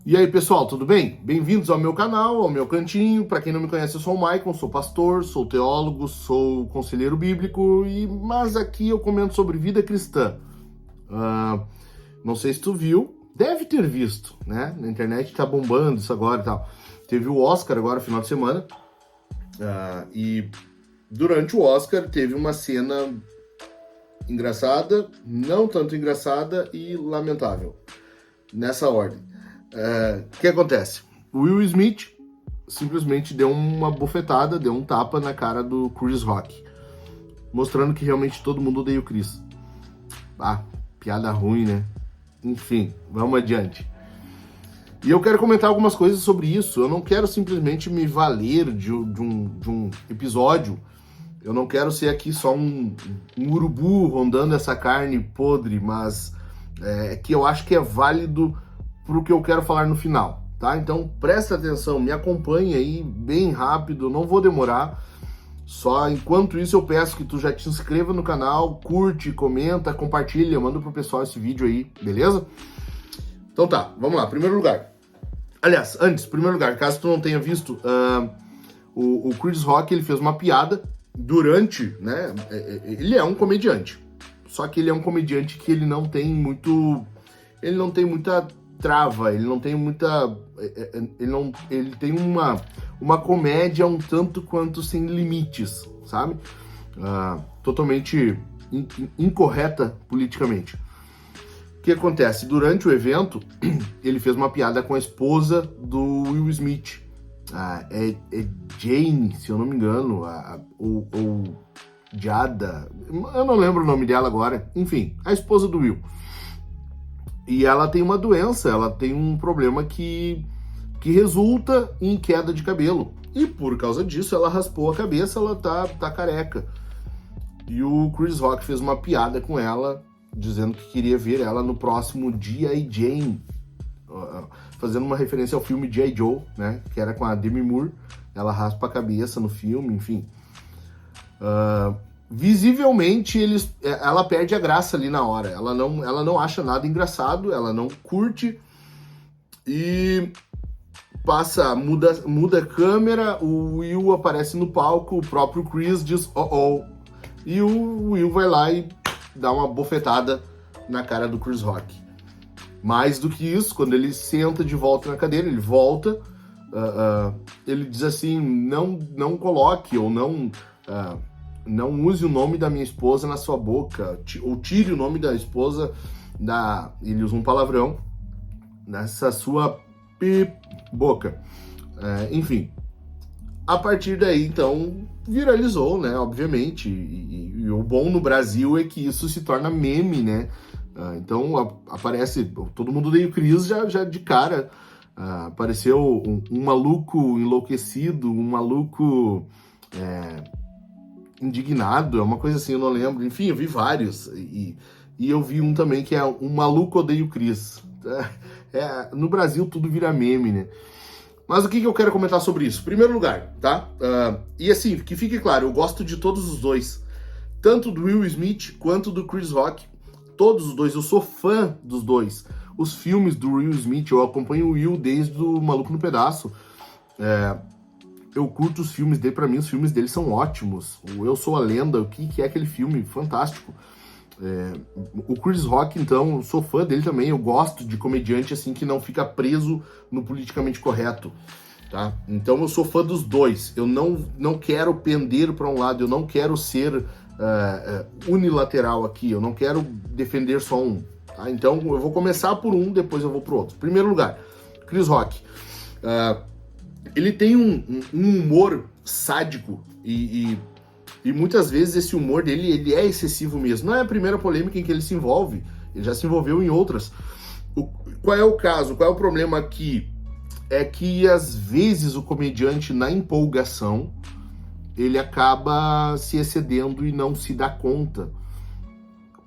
E aí, pessoal, tudo bem? Bem-vindos ao meu canal, ao meu cantinho. Para quem não me conhece, eu sou o Maicon, sou pastor, sou teólogo, sou conselheiro bíblico, mas aqui eu comento sobre vida cristã. Não sei se tu viu, deve ter visto, né? Na internet tá bombando isso agora e tal. Teve o Oscar agora, final de semana, e durante o Oscar teve uma cena engraçada, não tanto engraçada e lamentável, nessa ordem. O que acontece? O Will Smith simplesmente deu uma bofetada, deu um tapa na cara do Chris Rock, mostrando que realmente todo mundo odeia o Chris. Piada ruim, né? Enfim, vamos adiante. E eu quero comentar algumas coisas sobre isso. Eu não quero simplesmente me valer de um episódio. Eu não quero ser aqui só um urubu rondando essa carne podre, mas que eu acho que é válido pro que eu quero falar no final, tá? Então presta atenção, me acompanhe aí bem rápido, não vou demorar. Só enquanto isso eu peço que tu já te inscreva no canal, curte, comenta, compartilha, manda pro pessoal esse vídeo aí, beleza? Então tá, vamos lá, primeiro lugar. Aliás, primeiro lugar, caso tu não tenha visto, o Chris Rock, ele fez uma piada durante, né, ele é um comediante, só que ele é um comediante que ele não tem muita trava, ele não tem muita, ele tem uma comédia um tanto quanto sem limites, sabe? Totalmente incorreta politicamente. O que acontece? Durante o evento, ele fez uma piada com a esposa do Will Smith, é Jane, se eu não me engano, ou Jada, eu não lembro o nome dela agora, enfim, a esposa do Will. E ela tem uma doença, ela tem um problema que resulta em queda de cabelo. E por causa disso, ela raspou a cabeça, ela tá careca. E o Chris Rock fez uma piada com ela, dizendo que queria ver ela no próximo G.I. Jane, fazendo uma referência ao filme G.I. Joe, né? Que era com a Demi Moore. Ela raspa a cabeça no filme, enfim. Visivelmente ela perde a graça ali na hora, ela não acha nada engraçado, ela não curte e muda a câmera, o Will aparece no palco, o próprio Chris diz oh, e o Will vai lá e dá uma bofetada na cara do Chris Rock. Mais do que isso, quando ele senta de volta na cadeira, ele volta, ele diz assim, não coloque ou não use o nome da minha esposa na sua boca, ou tire o nome da esposa ele usa um palavrão, nessa sua boca. Enfim, a partir daí, então, viralizou, né, obviamente, e o bom no Brasil é que isso se torna meme, né, então aparece, todo mundo odeia o Chris já de cara, apareceu um maluco enlouquecido, um maluco indignado, é uma coisa assim, eu não lembro. Enfim, eu vi vários. E eu vi um também que é um maluco odeia o Chris. No Brasil tudo vira meme, né? Mas o que eu quero comentar sobre isso? Primeiro lugar, tá? E assim, que fique claro, eu gosto de todos os dois. Tanto do Will Smith quanto do Chris Rock. Todos os dois, eu sou fã dos dois. Os filmes do Will Smith, eu acompanho o Will desde o Maluco no Pedaço. Eu curto os filmes dele, pra mim os filmes dele são ótimos. O Eu Sou a Lenda, o que é aquele filme fantástico. O Chris Rock, então, eu sou fã dele também, eu gosto de comediante assim que não fica preso no politicamente correto, tá? Então eu sou fã dos dois, eu não quero pender para um lado, eu não quero ser unilateral aqui, eu não quero defender só um, tá? Então eu vou começar por um, depois eu vou pro outro. Primeiro lugar, Chris Rock. Ele tem um humor sádico e muitas vezes esse humor dele ele é excessivo mesmo. Não é a primeira polêmica em que ele se envolve, ele já se envolveu em outras. Qual é o caso? Qual é o problema aqui? É que às vezes o comediante, na empolgação, ele acaba se excedendo e não se dá conta.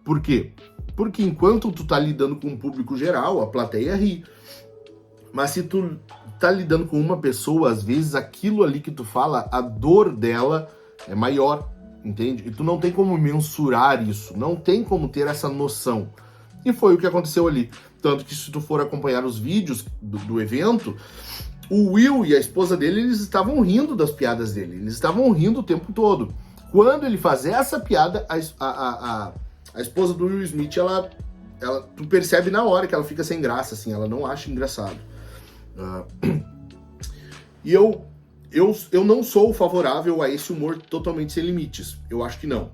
Por quê? Porque enquanto tu tá lidando com o público geral, a plateia ri. Mas se tu tá lidando com uma pessoa, às vezes aquilo ali que tu fala, a dor dela é maior, entende? E tu não tem como mensurar isso, não tem como ter essa noção. E foi o que aconteceu ali. Tanto que se tu for acompanhar os vídeos do evento, o Will e a esposa dele, eles estavam rindo das piadas dele. Eles estavam rindo o tempo todo. Quando ele faz essa piada, a esposa do Will Smith, tu percebe na hora que ela fica sem graça, assim, ela não acha engraçado. E eu não sou favorável a esse humor totalmente sem limites. Eu acho que não.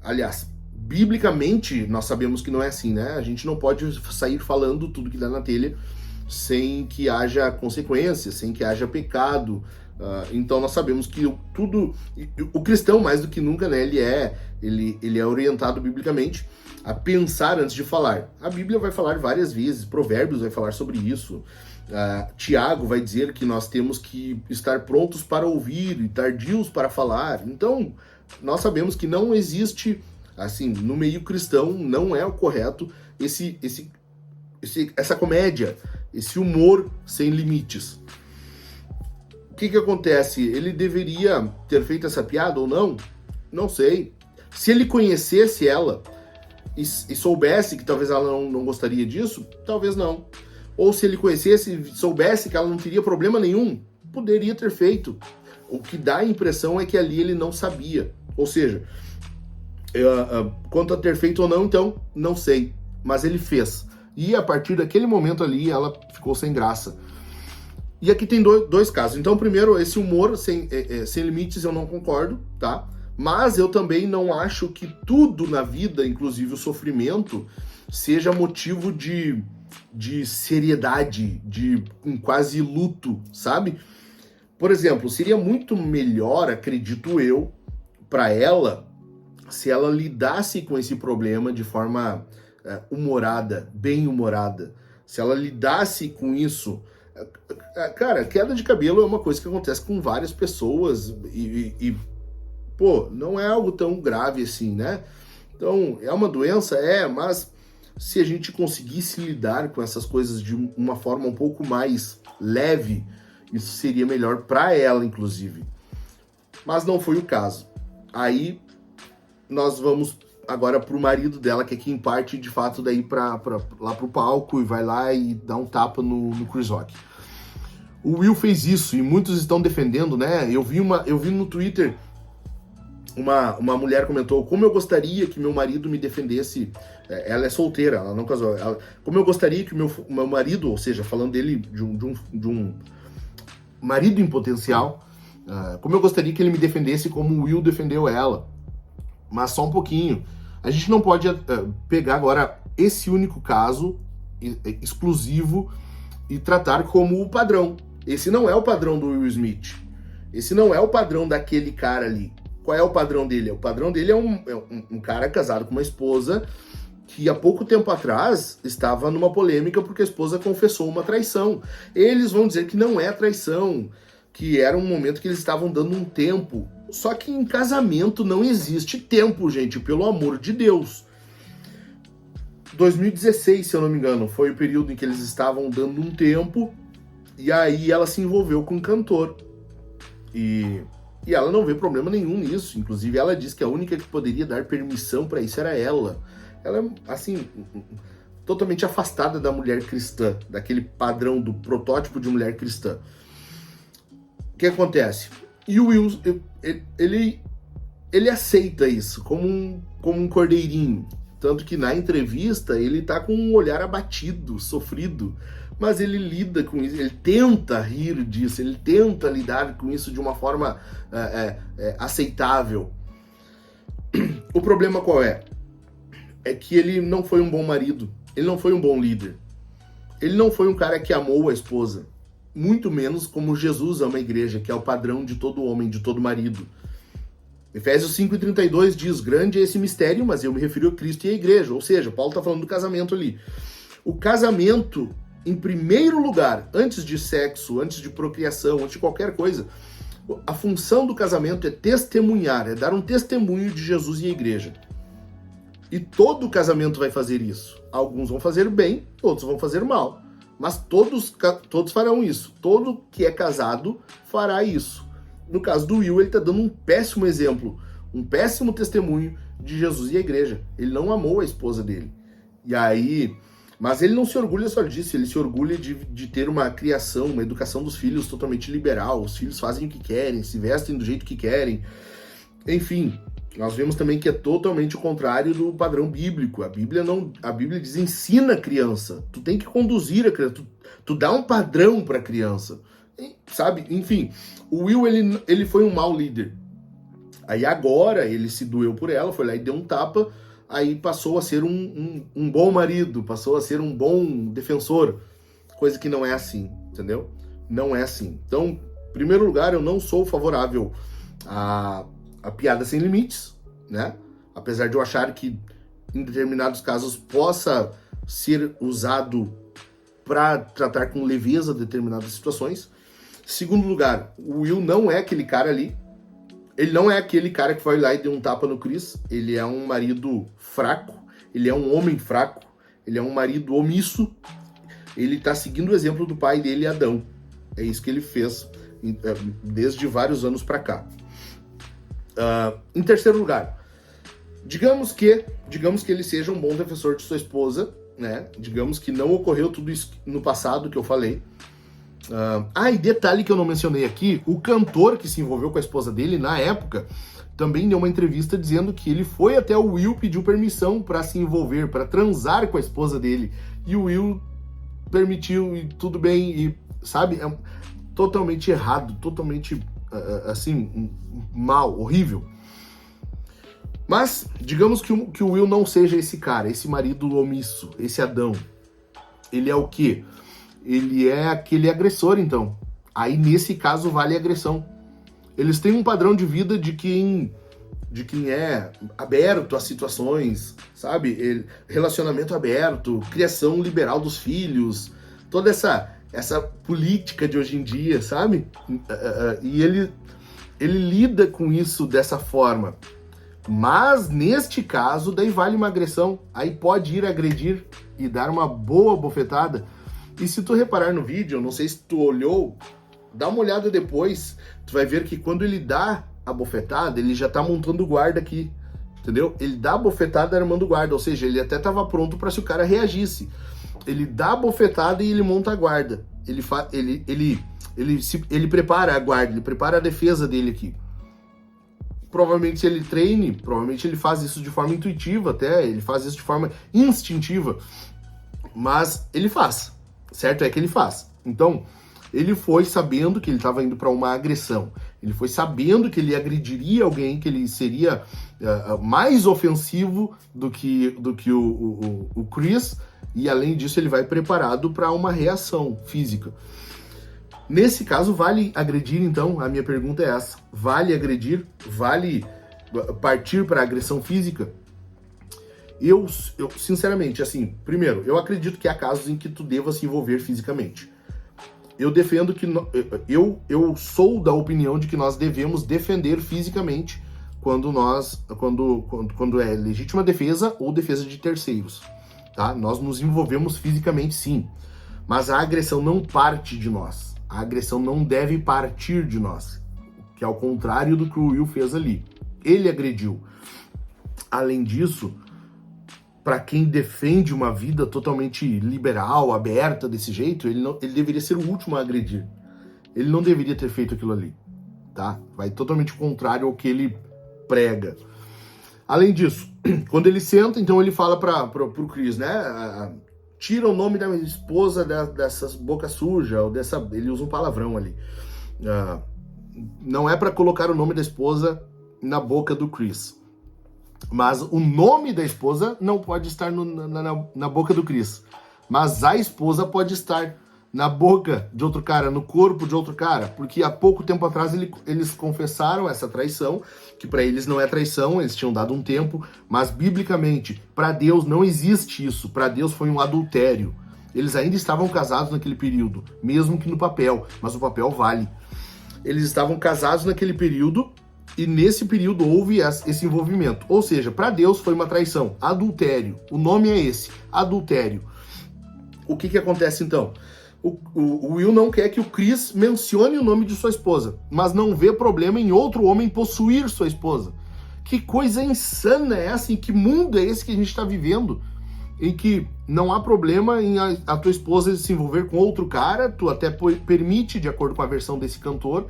Aliás, biblicamente, nós sabemos que não é assim, né? A gente não pode sair falando tudo que dá na telha sem que haja consequências, sem que haja pecado. Então nós sabemos que o cristão, mais do que nunca, né, ele é orientado biblicamente a pensar antes de falar. A Bíblia vai falar várias vezes, Provérbios vai falar sobre isso, Tiago vai dizer que nós temos que estar prontos para ouvir e tardios para falar. Então nós sabemos que não existe, assim, no meio cristão, não é o correto essa comédia, esse humor sem limites. O que acontece? Ele deveria ter feito essa piada ou não? Não sei. Se ele conhecesse ela e soubesse que talvez ela não gostaria disso, talvez não. Ou se ele conhecesse e soubesse que ela não teria problema nenhum, poderia ter feito. O que dá a impressão é que ali ele não sabia. Ou seja, quanto a ter feito ou não, então, não sei. Mas ele fez. E a partir daquele momento ali, ela ficou sem graça. E aqui tem dois casos. Então, primeiro, esse humor sem limites eu não concordo, tá? Mas eu também não acho que tudo na vida, inclusive o sofrimento, seja motivo de seriedade, de quase luto, sabe? Por exemplo, seria muito melhor, acredito eu, para ela, se ela lidasse com esse problema de forma humorada, bem-humorada. Se ela lidasse com isso... Cara, queda de cabelo é uma coisa que acontece com várias pessoas pô, não é algo tão grave assim, né? Então, é uma doença? Mas se a gente conseguisse lidar com essas coisas de uma forma um pouco mais leve, isso seria melhor para ela, inclusive. Mas não foi o caso. Aí, nós vamos agora pro marido dela, que é quem parte, de fato, daí lá pro palco e vai lá e dá um tapa no Chris Rock. O Will fez isso e muitos estão defendendo, né? Eu vi no Twitter uma mulher comentou: como eu gostaria que meu marido me defendesse. Ela é solteira, ela não casou. Como eu gostaria que meu marido, ou seja, falando dele de um marido em potencial, como eu gostaria que ele me defendesse como o Will defendeu ela. Mas só um pouquinho. A gente não pode pegar agora esse único caso exclusivo e tratar como o padrão. Esse não é o padrão do Will Smith. Esse não é o padrão daquele cara ali. Qual é o padrão dele? O padrão dele é um cara casado com uma esposa que há pouco tempo atrás estava numa polêmica porque a esposa confessou uma traição. Eles vão dizer que não é traição, que era um momento que eles estavam dando um tempo. Só que em casamento não existe tempo, gente, pelo amor de Deus. 2016, se eu não me engano, foi o período em que eles estavam dando um tempo, e aí ela se envolveu com um cantor. E ela não vê problema nenhum nisso. Inclusive, ela diz que a única que poderia dar permissão para isso era ela. Ela é, assim, totalmente afastada da mulher cristã, daquele padrão do protótipo de mulher cristã. O que acontece? E o Will, ele aceita isso como um cordeirinho. Tanto que na entrevista ele tá com um olhar abatido, sofrido, mas ele lida com isso, ele tenta rir disso, ele tenta lidar com isso de uma forma aceitável. O problema qual é? É que ele não foi um bom marido, ele não foi um bom líder, ele não foi um cara que amou a esposa, muito menos como Jesus ama a igreja, que é o padrão de todo homem, de todo marido. Efésios 5:32 diz: grande é esse mistério, mas eu me refiro a Cristo e a igreja. Ou seja, Paulo está falando do casamento ali. O casamento, em primeiro lugar, antes de sexo, antes de procriação, antes de qualquer coisa, a função do casamento é testemunhar, é dar um testemunho de Jesus e a igreja. E todo casamento vai fazer isso. Alguns vão fazer bem, outros vão fazer mal. Mas todos farão isso. Todo que é casado fará isso. No caso do Will, ele está dando um péssimo exemplo, um péssimo testemunho de Jesus e a igreja. Ele não amou a esposa dele. E aí... Mas ele não se orgulha só disso, ele se orgulha de ter uma criação, uma educação dos filhos totalmente liberal. Os filhos fazem o que querem, se vestem do jeito que querem. Enfim, nós vemos também que é totalmente o contrário do padrão bíblico. A Bíblia diz: ensina a criança, tu tem que conduzir a criança, tu dá um padrão para a criança, sabe? Enfim, o Will, ele foi um mau líder. Aí agora ele se doeu por ela, foi lá e deu um tapa, aí passou a ser um bom marido, passou a ser um bom defensor, coisa que não é assim, entendeu? Não é assim. Então, em primeiro lugar, eu não sou favorável a piada sem limites, né? Apesar de eu achar que em determinados casos possa ser usado para tratar com leveza determinadas situações. Segundo lugar, o Will não é aquele cara ali. Ele não é aquele cara que foi lá e deu um tapa no Chris. Ele é um marido fraco, ele é um homem fraco, ele é um marido omisso. Ele tá seguindo o exemplo do pai dele, Adão. É isso que ele fez desde vários anos para cá. Em terceiro lugar, digamos que ele seja um bom defensor de sua esposa, né? Digamos que não ocorreu tudo isso no passado que eu falei. E detalhe que eu não mencionei aqui, o cantor que se envolveu com a esposa dele na época também deu uma entrevista dizendo que ele foi até o Will, pediu permissão para se envolver, para transar com a esposa dele, e o Will permitiu, e tudo bem, e sabe, é totalmente errado, totalmente assim, mal, horrível. Mas digamos que o Will não seja esse cara, esse marido omisso, esse Adão. Ele é o quê? Ele é aquele agressor, então. Aí, nesse caso, vale a agressão. Eles têm um padrão de vida de quem é aberto a situações, sabe? Relacionamento aberto, criação liberal dos filhos, toda essa política de hoje em dia, sabe? E ele lida com isso dessa forma. Mas, neste caso, daí vale uma agressão. Aí pode ir agredir e dar uma boa bofetada. E se tu reparar no vídeo, eu não sei se tu olhou, dá uma olhada depois, tu vai ver que quando ele dá a bofetada, ele já tá montando o guarda aqui, entendeu? Ele dá a bofetada armando o guarda, ou seja, ele até tava pronto para se o cara reagisse. Ele dá a bofetada e ele monta a guarda. Ele prepara a guarda, ele prepara a defesa dele aqui. Provavelmente ele treine, provavelmente ele faz isso de forma intuitiva até, ele faz isso de forma instintiva, mas ele faz. Certo é que ele faz. Então, ele foi sabendo que ele estava indo para uma agressão. Ele foi sabendo que ele agrediria alguém, que ele seria mais ofensivo do que o Chris. E, além disso, ele vai preparado para uma reação física. Nesse caso, vale agredir, então? A minha pergunta é essa. Vale agredir? Vale partir para agressão física? Eu, sinceramente, assim, primeiro, eu acredito que há casos em que tu deva se envolver fisicamente. Eu defendo que... Eu sou da opinião de que nós devemos defender fisicamente quando é legítima defesa ou defesa de terceiros, tá? Nós nos envolvemos fisicamente, sim. Mas a agressão não parte de nós. A agressão não deve partir de nós. Que é ao contrário do que o Will fez ali. Ele agrediu. Além disso... Para quem defende uma vida totalmente liberal, aberta desse jeito, ele deveria ser o último a agredir. Ele não deveria ter feito aquilo ali, tá? Vai totalmente contrário ao que ele prega. Além disso, quando ele senta, então ele fala pro Chris, né? Tira o nome da minha esposa dessas boca suja, ou ele usa um palavrão ali. Não é para colocar o nome da esposa na boca do Chris. Mas o nome da esposa não pode estar na boca do Chris. Mas a esposa pode estar na boca de outro cara, no corpo de outro cara. Porque há pouco tempo atrás eles confessaram essa traição, que para eles não é traição, eles tinham dado um tempo. Mas biblicamente, para Deus não existe isso. Para Deus foi um adultério. Eles ainda estavam casados naquele período, mesmo que no papel. Mas o papel vale. Eles estavam casados naquele período. E nesse período houve esse envolvimento. Ou seja, para Deus foi uma traição, adultério. O nome é esse, adultério. O que acontece então? O Will não quer que o Chris mencione o nome de sua esposa, mas não vê problema em outro homem possuir sua esposa. Que coisa insana é essa? Em que mundo é esse que a gente está vivendo? em que não há problema em a tua esposa se envolver com outro cara, tu até permite, de acordo com a versão desse cantor,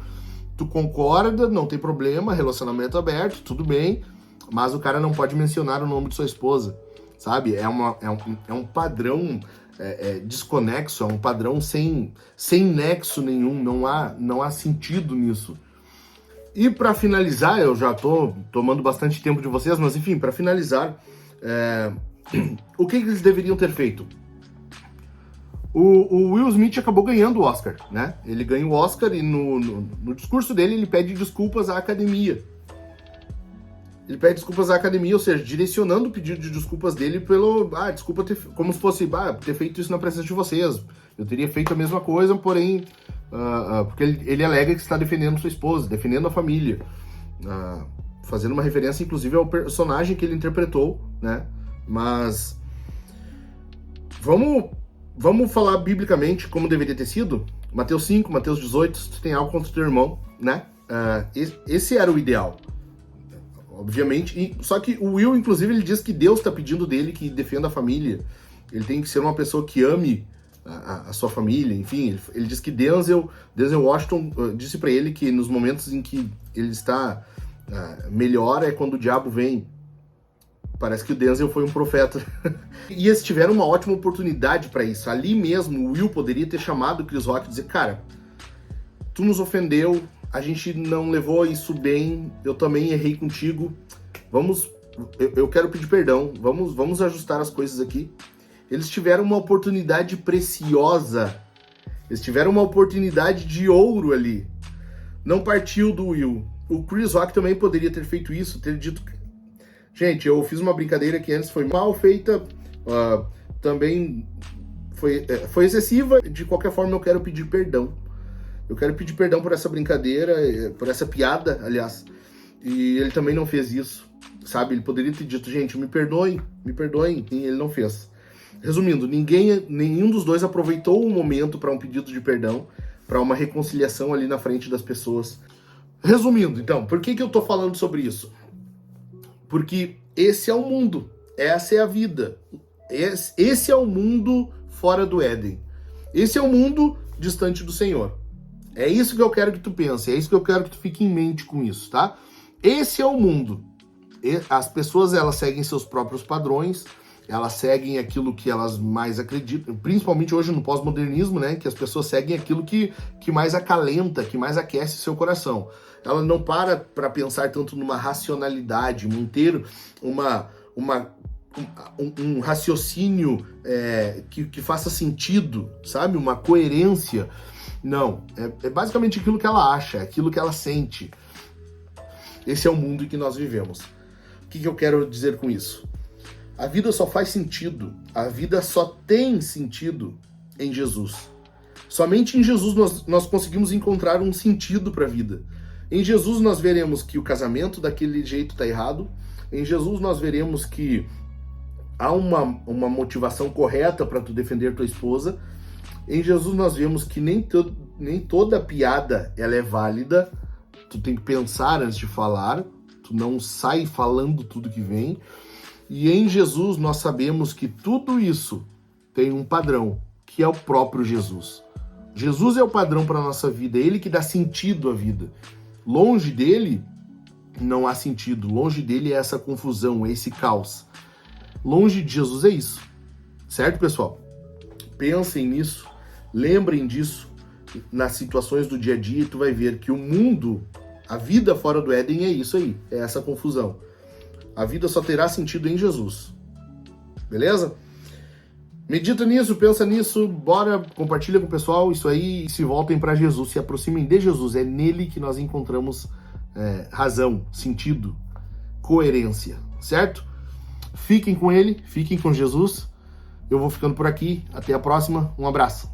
tu concorda, não tem problema, relacionamento aberto, tudo bem, mas o cara não pode mencionar o nome de sua esposa, sabe? É um padrão desconexo, é um padrão sem nexo nenhum, não há sentido nisso. E para finalizar, eu já tô tomando bastante tempo de vocês, mas enfim, para finalizar, o que eles deveriam ter feito? O Will Smith acabou ganhando o Oscar, né? Ele ganha o Oscar e no discurso dele ele pede desculpas à academia. Ele pede desculpas à academia, ou seja, direcionando o pedido de desculpas dele pelo... desculpa, como se fosse, ter feito isso na presença de vocês. Eu teria feito a mesma coisa, porém... porque ele alega que está defendendo sua esposa, defendendo a família. Fazendo uma referência, inclusive, ao personagem que ele interpretou, né? Mas... Vamos falar biblicamente como deveria ter sido? Mateus 5, Mateus 18, se tu tem algo contra o teu irmão, né? Esse era o ideal. Obviamente, só que o Will, inclusive, ele diz que Deus está pedindo dele que defenda a família. Ele tem que ser uma pessoa que ame a sua família, enfim. Ele diz que Denzel Washington disse para ele que nos momentos em que ele está melhor é quando o diabo vem. Parece que o Denzel foi um profeta. E eles tiveram uma ótima oportunidade para isso. Ali mesmo, o Will poderia ter chamado o Chris Rock e dizer, cara, tu nos ofendeu, a gente não levou isso bem, eu também errei contigo, eu quero pedir perdão, vamos ajustar as coisas aqui. Eles tiveram uma oportunidade preciosa, eles tiveram uma oportunidade de ouro ali. Não partiu do Will. O Chris Rock também poderia ter feito isso, ter dito... Gente, eu fiz uma brincadeira que antes foi mal feita, também foi excessiva, de qualquer forma eu quero pedir perdão. Eu quero pedir perdão por essa brincadeira, por essa piada, aliás. E ele também não fez isso, sabe? Ele poderia ter dito, gente, me perdoem, e ele não fez. Resumindo, nenhum dos dois aproveitou o momento para um pedido de perdão, para uma reconciliação ali na frente das pessoas. Resumindo, então, por que eu tô falando sobre isso? Porque esse é o mundo, essa é a vida. Esse é o mundo fora do Éden. Esse é o mundo distante do Senhor. É isso que eu quero que tu pense, é isso que eu quero que tu fique em mente com isso, tá? Esse é o mundo. As pessoas, elas seguem seus próprios padrões, elas seguem aquilo que elas mais acreditam, principalmente hoje no pós-modernismo, né? Que as pessoas seguem aquilo que mais acalenta, que mais aquece seu coração. Ela não para pensar tanto numa racionalidade, manter um raciocínio que faça sentido, sabe? Uma coerência. Não, é basicamente aquilo que ela acha, aquilo que ela sente. Esse é o mundo em que nós vivemos. O que eu quero dizer com isso? A vida só faz sentido, a vida só tem sentido em Jesus. Somente em Jesus nós conseguimos encontrar um sentido para a vida. Em Jesus nós veremos que o casamento daquele jeito está errado. Em Jesus nós veremos que há uma motivação correta para tu defender tua esposa. Em Jesus nós vemos que nem toda piada ela é válida. Tu tem que pensar antes de falar. Tu não sai falando tudo que vem. E em Jesus nós sabemos que tudo isso tem um padrão, que é o próprio Jesus. Jesus é o padrão para a nossa vida, é Ele que dá sentido à vida. Longe dele não há sentido, longe dele é essa confusão, é esse caos. Longe de Jesus é isso, certo, pessoal? Pensem nisso, lembrem disso nas situações do dia a dia e tu vai ver que o mundo, a vida fora do Éden é isso aí, é essa confusão. A vida só terá sentido em Jesus, beleza? Medita nisso, pensa nisso, bora, compartilha com o pessoal isso aí e se voltem para Jesus, se aproximem de Jesus. É nele que nós encontramos razão, sentido, coerência, certo? Fiquem com ele, fiquem com Jesus. Eu vou ficando por aqui, até a próxima, um abraço.